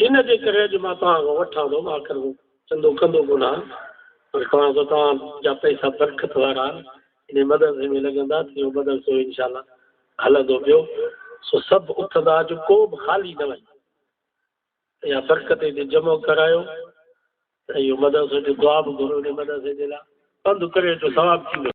इन जे करे अॼु मां तव्हां खां वठां थो मां चंदो कंदो कोन पर तव्हां खां तव्हांजा पैसा बरक़त वारा इन मदरसे में लॻंदा त इहो मदरसो इनशाला हलंदो पियो सो सभु उथंदा अॼु को बि ख़ाली न वञे या बरक़त ते जमो करायो त इहो मदरसे ते दुआ बि घुरो इन मदरसे जे लाइ बंदि करे अचो सवाबु थींदो